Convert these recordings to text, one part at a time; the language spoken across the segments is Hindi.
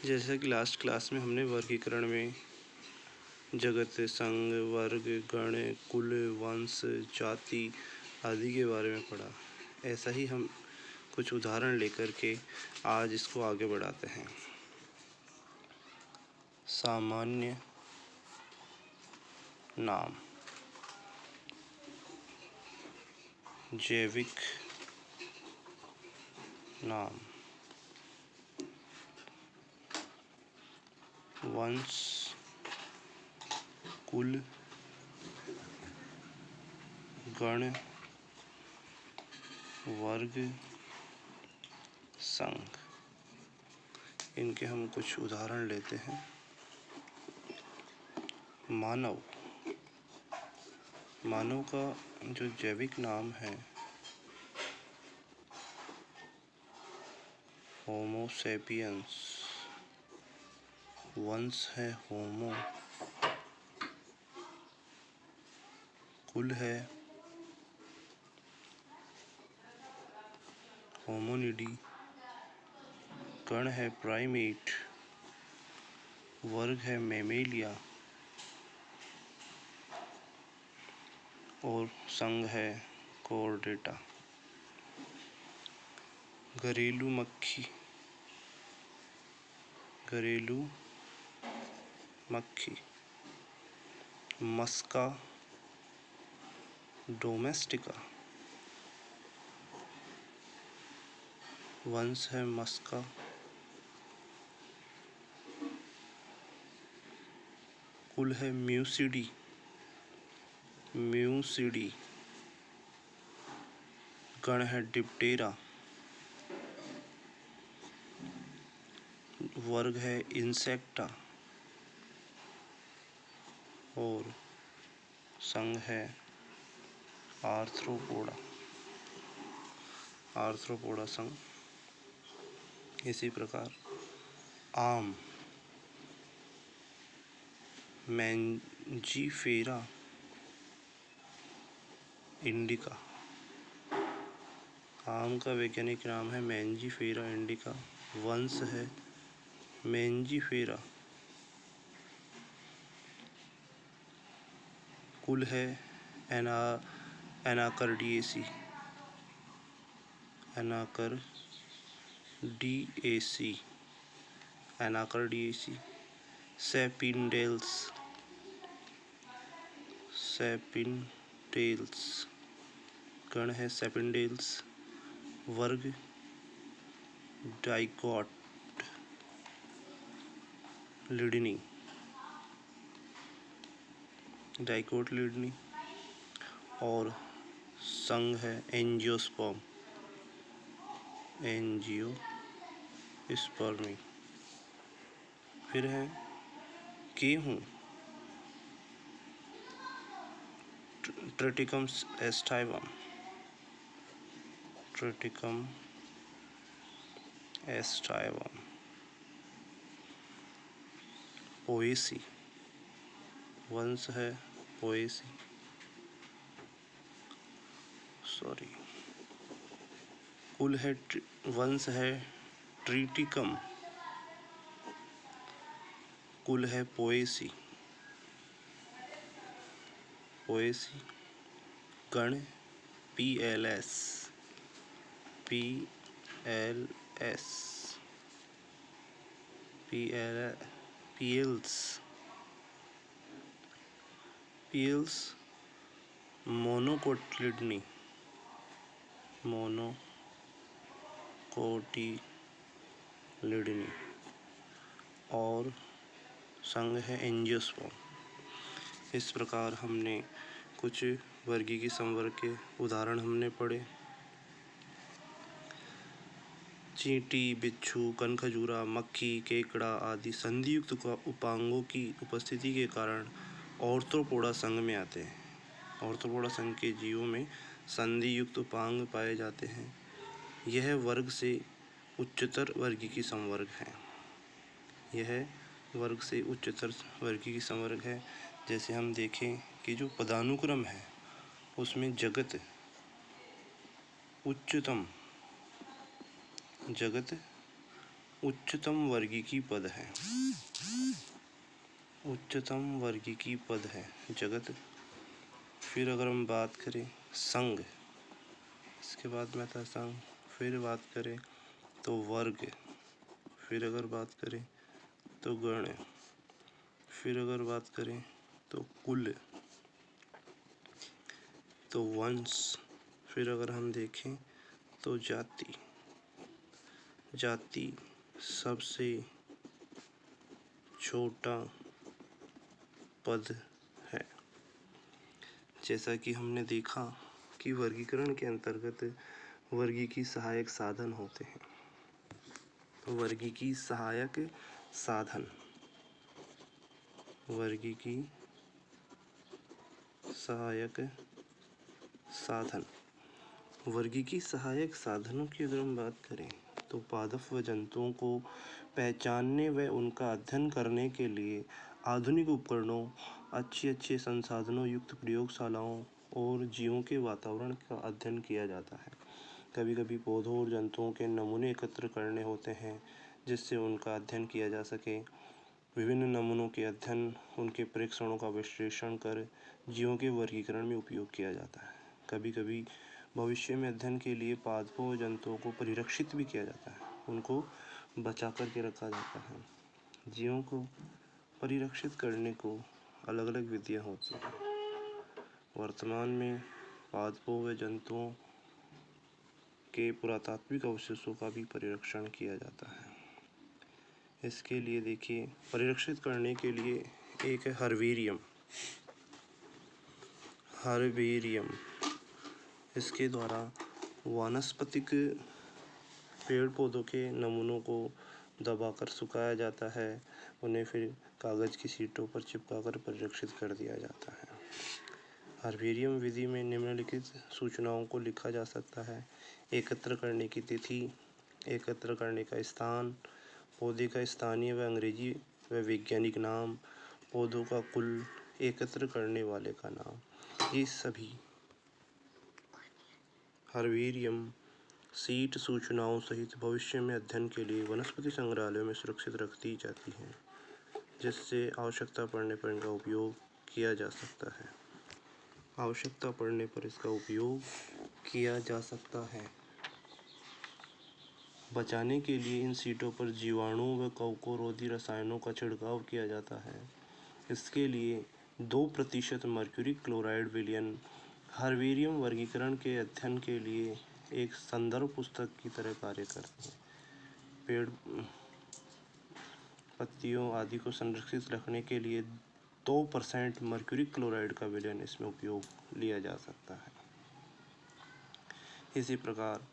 जैसा कि लास्ट क्लास में हमने वर्गीकरण में जगत, संघ, वर्ग, गण, कुल, वंश, जाति आदि के बारे में पढ़ा। ऐसा ही हम कुछ उदाहरण लेकर के आज इसको आगे बढ़ाते हैं। सामान्य नाम, जैविक नाम, वंश, कुल, गण, वर्ग, संघ। इनके हम कुछ उदाहरण लेते हैं। मानव, मानव का जो जैविक नाम है होमो सेपियंस, वंश है होमो, कुल है होमोनिडी, गण है प्राइमेट, वर्ग है मैमेलिया और संघ है कोर्डेटा। घरेलू मक्खी, घरेलू मक्खी, मस्का डोमेस्टिका, वंश है मस्का, कुल है म्यूसिडी, म्यूसिडी, गण है डिप्टेरा, वर्ग है इंसेक्टा और संघ है आर्थ्रोपोडा, आर्थ्रोपोडा संघ। इसी प्रकार आम, मैंजीफेरा इंडिका, आम का वैज्ञानिक नाम है मैंजीफेरा इंडिका, वंश है मैंजीफेरा, कुल है एनाकर्डिएसी, एनाकर्डिएसी, एनाकर्डिएसी, सेपिंडेल्स, सेपिंडेल्स, गण है सेपिंडेल्स, वर्ग डाइकोट लिडनी, डाइकोट लिडनी और संघ है एंजियोस्पर्म, एंजियोस्पर्मी। फिर है गेहूँ, ट्रिटिकम एस्टाइवम, ट्रिटिकम एस्टाइवम। पोएसी, वंश है पोएसी, सॉरी, कुल है वंश है ट्रिटिकम, कुल है पोएसी, पोएसी, गण PLS, PLS, पील्स, मोनोकोटिलिडनी, मोनोकोटिलिडनी और संघ है एंजियोस्पर्म। इस प्रकार हमने कुछ वर्गीय संवर्ग के उदाहरण हमने पढ़े। चींटी, बिच्छू, कनखजूरा, मक्खी, केकड़ा आदि संधियुक्त उपांगों की उपस्थिति के कारण आर्थ्रोपोडा संघ में आते हैं। आर्थ्रोपोडा संघ के जीवों में संधियुक्त उपांग पाए जाते हैं। यह वर्ग से उच्चतर वर्गीय संवर्ग है। यह वर्ग से उच्चतर वर्गीय संवर्ग है। जैसे हम देखें कि जो पदानुक्रम है उसमें जगत उच्चतम, जगत उच्चतम वर्गीकी पद है। उच्चतम वर्गीकी पद है जगत। फिर अगर हम बात करें संघ, इसके बाद में था संघ। फिर बात करें तो वर्ग। फिर अगर बात करें तो गण। फिर अगर बात करें तो कुल, तो वंश। फिर अगर हम देखें तो जाति। जाति सबसे छोटा पद है। जैसा कि हमने देखा कि वर्गीकरण के अंतर्गत वर्गीकी सहायक साधन होते हैं। वर्गीकी सहायक साधन, वर्गीकी सहायक साधन। वर्गीकी सहायक साधनों की अगर हम बात करें तो पादप व जंतुओं को पहचानने व उनका अध्ययन करने के लिए आधुनिक उपकरणों, अच्छे संसाधनों युक्त प्रयोगशालाओं और जीवों के वातावरण का अध्ययन किया जाता है। कभी कभी पौधों और जंतुओं के नमूने एकत्र करने होते हैं जिससे उनका अध्ययन किया जा सके। विभिन्न नमूनों के अध्ययन, उनके परीक्षणों का विश्लेषण कर जीवों के वर्गीकरण में उपयोग किया जाता है। कभी कभी भविष्य में अध्ययन के लिए पादपों और जंतुओं को परिरक्षित भी किया जाता है, उनको बचा कर के रखा जाता है। जीवों को परिरक्षित करने को अलग अलग विधियाँ होती हैं। वर्तमान में पादपों व जंतुओं के पुरातात्विक अवशेषों का भी परिरक्षण किया जाता है। इसके लिए देखिए, परिरक्षित करने के लिए एक है हर्बेरियम। हर्बेरियम, इसके द्वारा वानस्पतिक पेड़ पौधों के नमूनों को दबाकर सुखाया जाता है, उन्हें फिर कागज़ की शीटों पर चिपकाकर परिरक्षित कर दिया जाता है। हर्बेरियम विधि में निम्नलिखित सूचनाओं को लिखा जा सकता है: एकत्र करने की तिथि, एकत्र करने का स्थान, पौधे का स्थानीय व अंग्रेजी व वैज्ञानिक नाम, पौधों का कुल, एकत्र करने वाले का नाम। ये सभी हर्बेरियम शीट सूचनाओं सहित भविष्य में अध्ययन के लिए वनस्पति संग्रहालयों में सुरक्षित रख दी जाती हैं, जिससे आवश्यकता पड़ने पर इनका उपयोग किया जा सकता है। आवश्यकता पड़ने पर इसका उपयोग किया जा सकता है। बचाने के लिए इन शीटों पर जीवाणु व कवकरोधी रसायनों का छिड़काव किया जाता है। इसके लिए 2% मर्क्यूरी क्लोराइड विलयन हर्बेरियम वर्गीकरण के अध्ययन के लिए एक संदर्भ पुस्तक की तरह कार्य करते हैं। पेड़ पत्तियों आदि को संरक्षित रखने के लिए 2% मर्क्यूरी क्लोराइड का विलयन इसमें उपयोग लिया जा सकता है। इसी प्रकार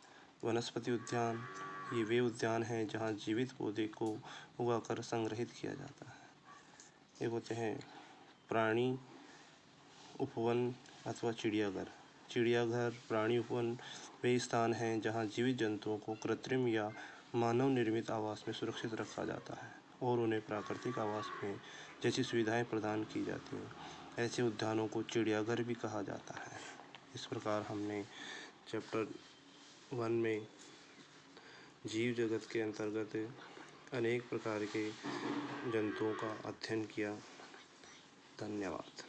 वनस्पति उद्यान, ये वे उद्यान हैं जहाँ जीवित पौधे को उगाकर संग्रहित किया जाता है। एक होते हैं प्राणी उपवन अथवा चिड़ियाघर। चिड़ियाघर, प्राणी उपवन वे स्थान हैं जहाँ जीवित जंतुओं को कृत्रिम या मानव निर्मित आवास में सुरक्षित रखा जाता है और उन्हें प्राकृतिक आवास में जैसी सुविधाएं प्रदान की जाती हैं। ऐसे उद्यानों को चिड़ियाघर भी कहा जाता है। इस प्रकार हमने चैप्टर 1 में जीव जगत के अंतर्गत अनेक प्रकार के जंतुओं का अध्ययन किया। धन्यवाद।